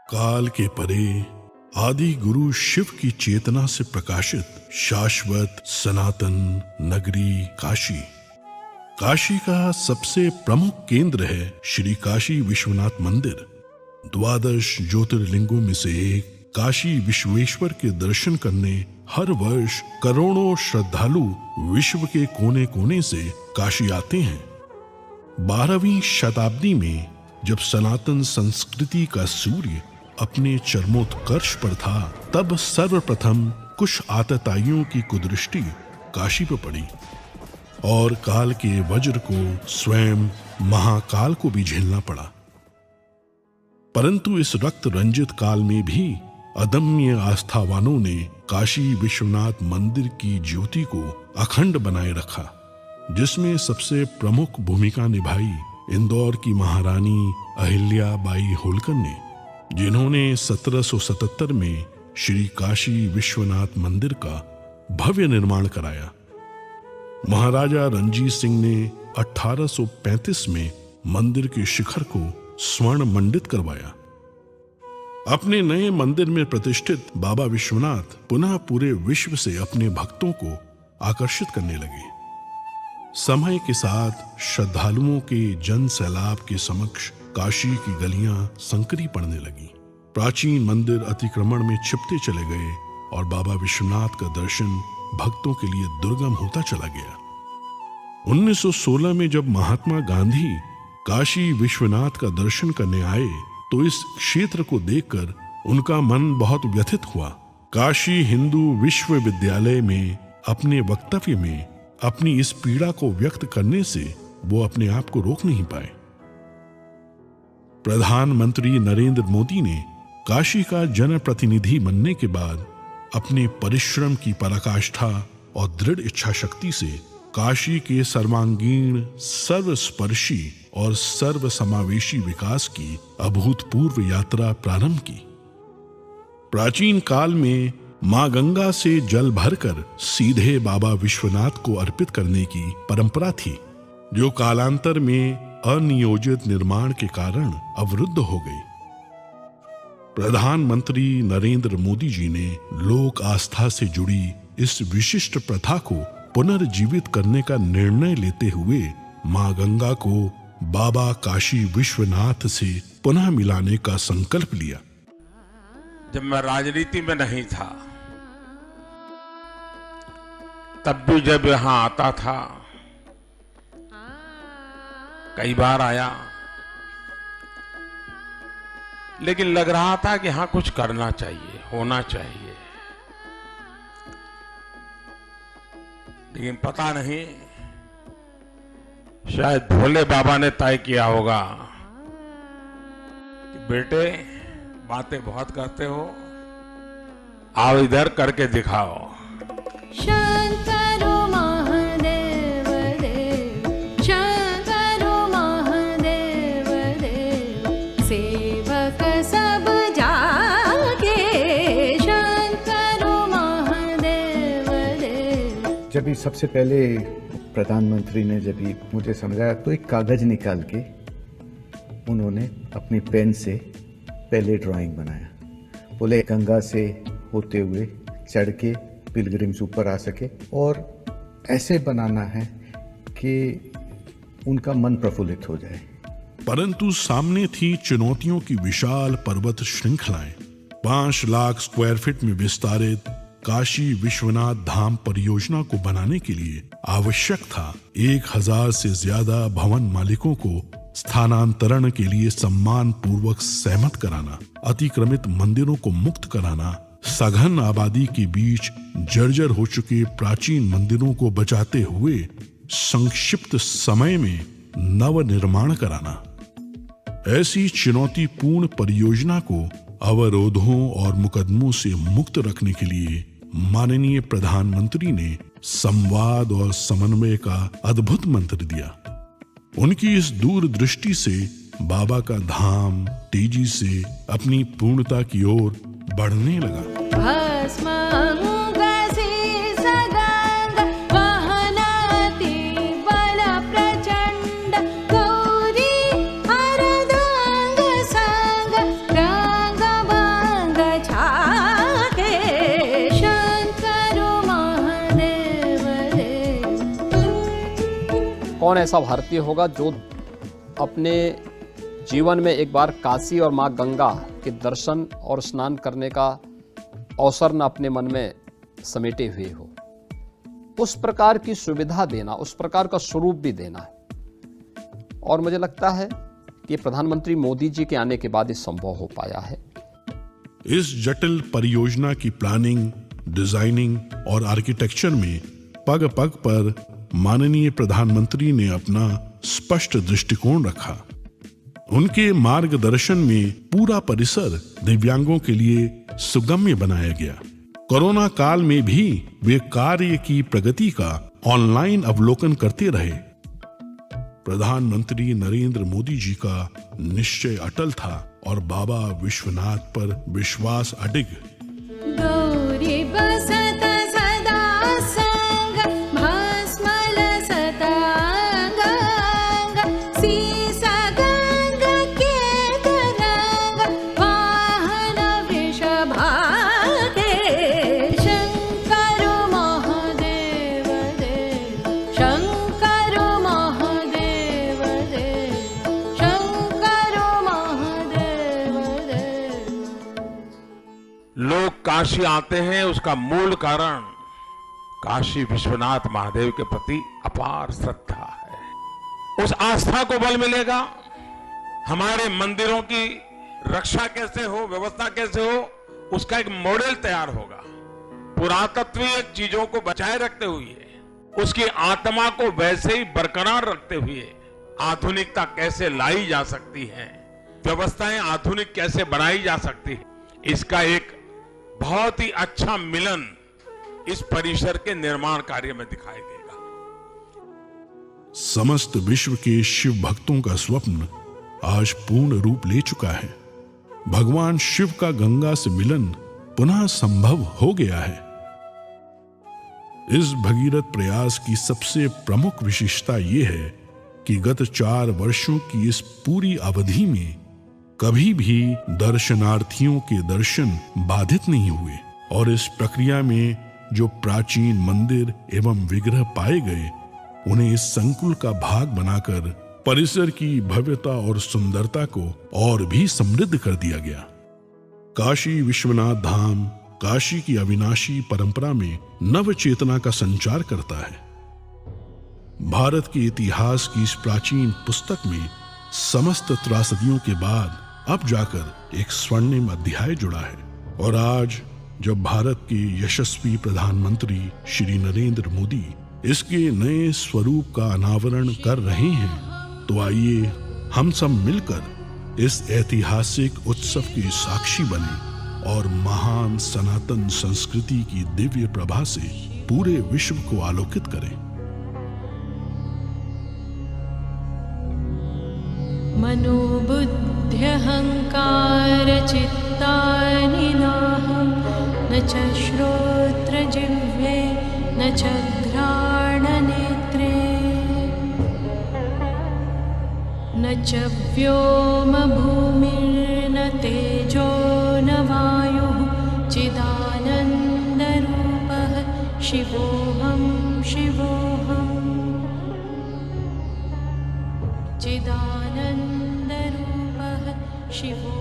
काल के परे आदि गुरु शिव की चेतना से प्रकाशित शाश्वत सनातन नगरी काशी। काशी का सबसे प्रमुख केंद्र है श्री काशी विश्वनाथ मंदिर। 12 ज्योतिर्लिंगों में से एक काशी विश्वेश्वर के दर्शन करने हर वर्ष करोड़ों श्रद्धालु विश्व के कोने कोने से काशी आते हैं। 12वीं शताब्दी में जब सनातन संस्कृति का सूर्य अपने चरमोत्कर्ष पर था, तब सर्वप्रथम कुछ आतताइयों की कुदृष्टि काशी पर पड़ी और काल के वज्र को स्वयं महाकाल को भी झेलना पड़ा। परंतु इस रक्त रंजित काल में भी अदम्य आस्थावानों ने काशी विश्वनाथ मंदिर की ज्योति को अखंड बनाए रखा, जिसमें सबसे प्रमुख भूमिका निभाई इंदौर की महारानी अहिल्या बाई होलकर ने, जिन्होंने 1777 में श्री काशी विश्वनाथ मंदिर का भव्य निर्माण कराया। महाराजा रणजीत सिंह ने 1835 में मंदिर के शिखर को स्वर्ण मंडित करवाया। अपने नए मंदिर में प्रतिष्ठित बाबा विश्वनाथ पुनः पूरे विश्व से अपने भक्तों को आकर्षित करने लगे। समय के साथ श्रद्धालुओं के जन सैलाब के समक्ष काशी की गलियां संकरी पड़ने लगी। प्राचीन मंदिर अतिक्रमण में छिपते चले गए और बाबा विश्वनाथ का दर्शन भक्तों के लिए दुर्गम होता चला गया। 1916 में जब महात्मा गांधी काशी विश्वनाथ का दर्शन करने आए, तो इस क्षेत्र को देखकर उनका मन बहुत व्यथित हुआ। काशी हिंदू विश्वविद्यालय में अपने वक्तव्य में अपनी इस पीड़ा को व्यक्त करने से वो अपने आप को रोक नहीं पाए। प्रधानमंत्री नरेंद्र मोदी ने काशी का जनप्रतिनिधि बनने के बाद अपने परिश्रम की पराकाष्ठा और दृढ़ इच्छा शक्ति से काशी के सर्वांगीण सर्वस्पर्शी और सर्वसमावेशी विकास की अभूतपूर्व यात्रा प्रारंभ की। प्राचीन काल में मां गंगा से जल भरकर सीधे बाबा विश्वनाथ को अर्पित करने की परंपरा थी, जो कालांतर में अनियोजित निर्माण के कारण अवरुद्ध हो गई। प्रधानमंत्री नरेंद्र मोदी जी ने लोक आस्था से जुड़ी इस विशिष्ट प्रथा को पुनर्जीवित करने का निर्णय लेते हुए मां गंगा को बाबा काशी विश्वनाथ से पुनः मिलाने का संकल्प लिया। जब मैं राजनीति में नहीं था, तब भी जब यहां आता था, कई बार आया, लेकिन लग रहा था कि हाँ कुछ करना चाहिए, होना चाहिए। लेकिन पता नहीं, शायद भोले बाबा ने तय किया होगा कि बेटे बातें बहुत करते हो, आओ इधर करके दिखाओ। शंकरो महादेव देव, शंकरो महादेव देव, सेवक सब जागे, शंकरो महादेव देव। जब ये सबसे पहले प्रधानमंत्री ने जब ये मुझे समझाया, तो एक कागज निकाल के उन्होंने अपनी पेन से पहले ड्राइंग बनाया। बोले गंगा से होते हुए चढ़ के पिलग्रिम्स ऊपर आ सके और ऐसे बनाना है कि उनका मन प्रफुल्लित हो जाए। परंतु सामने थी चुनौतियों की विशाल पर्वत श्रृंखलाएं। 5 लाख स्क्वायर फीट में विस्तारित काशी विश्वनाथ धाम परियोजना को बनाने के लिए आवश्यक था 1000 से ज्यादा भवन मालिकों को स्थानांतरण के लिए सम्मान पूर्वक सहमत कराना, अतिक्रमित मंदिरों को मुक्त कराना, सघन आबादी के बीच जर्जर हो चुके प्राचीन मंदिरों को बचाते हुए संक्षिप्त समय में नव निर्माण कराना। ऐसी चुनौतीपूर्ण परियोजना को अवरोधों और मुकदमों से मुक्त रखने के लिए माननीय प्रधानमंत्री ने संवाद और समन्वय का अद्भुत मंत्र दिया। उनकी इस दूरदृष्टि से बाबा का धाम तेजी से अपनी पूर्णता की ओर बढ़ने लगा। कौन ऐसा भारतीय होगा जो अपने जीवन में एक बार काशी और माँ गंगा के दर्शन और स्नान करने का अवसर न अपने मन में समेटे हुए हो। उस प्रकार की सुविधा देना, उस प्रकार का स्वरूप भी देना है। और मुझे लगता है कि प्रधानमंत्री मोदी जी के आने के बाद ये संभव हो पाया है। इस जटिल परियोजना की प्लानिंग, डिजाइनिंग और आर्किटेक्चर में पग पग पर माननीय प्रधानमंत्री ने अपना स्पष्ट दृष्टिकोण रखा। उनके मार्गदर्शन में पूरा परिसर दिव्यांगों के लिए सुगम्य बनाया गया। कोरोना काल में भी वे कार्य की प्रगति का ऑनलाइन अवलोकन करते रहे। प्रधानमंत्री नरेंद्र मोदी जी का निश्चय अटल था और बाबा विश्वनाथ पर विश्वास अडिग। गौरी बसत सदा संग भस्मल सतांग सीसा गंग के तरंग वाहन वृषभागे शंकर महादेव देव शंकर महादेव देव शंकर महादेव देव। लोग काशी आते हैं, उसका मूल कारण काशी विश्वनाथ महादेव के प्रति अपार श्रद्धा है। उस आस्था को बल मिलेगा। हमारे मंदिरों की रक्षा कैसे हो, व्यवस्था कैसे हो, उसका एक मॉडल तैयार होगा। पुरातत्वीय चीजों को बचाए रखते हुए, उसकी आत्मा को वैसे ही बरकरार रखते हुए आधुनिकता कैसे लाई जा सकती है, व्यवस्थाएं आधुनिक कैसे बनाई जा सकती है, इसका एक बहुत ही अच्छा मिलन इस परिसर के निर्माण कार्य में दिखाई देगा। समस्त विश्व के शिव भक्तों का स्वप्न आज पूर्ण रूप ले चुका है। भगवान शिव का गंगा से मिलन पुनः संभव हो गया है। इस भगीरथ प्रयास की सबसे प्रमुख विशेषता यह है कि गत 4 वर्षों की इस पूरी अवधि में कभी भी दर्शनार्थियों के दर्शन बाधित नहीं हुए और इस प्रक्रिया में जो प्राचीन मंदिर एवं विग्रह पाए गए, उन्हें इस संकुल का भाग बनाकर परिसर की भव्यता और सुंदरता को और भी समृद्ध कर दिया गया। काशी विश्वनाथ धाम काशी की अविनाशी परंपरा में नव चेतना का संचार करता है। भारत के इतिहास की इस प्राचीन पुस्तक में समस्त त्रासदियों के बाद अब जाकर एक स्वर्णिम अध्याय जुड़ा है। और आज जब भारत के यशस्वी प्रधानमंत्री श्री नरेंद्र मोदी इसके नए स्वरूप का अनावरण कर रहे हैं, तो आइए हम सब मिलकर इस ऐतिहासिक उत्सव के साक्षी बने और महान सनातन संस्कृति की दिव्य प्रभा से पूरे विश्व को आलोकित करें। मनोबुद्ध्यहंकार चित्तानि नाहं न च श्रोत्रजिह्वे न च घ्राणनेत्रे न च व्योमभूमिर्न तेजो न वायुः चिदानन्दरूपः शिवोऽहं शिवोऽहम् चिदानन्दरूपः शिवो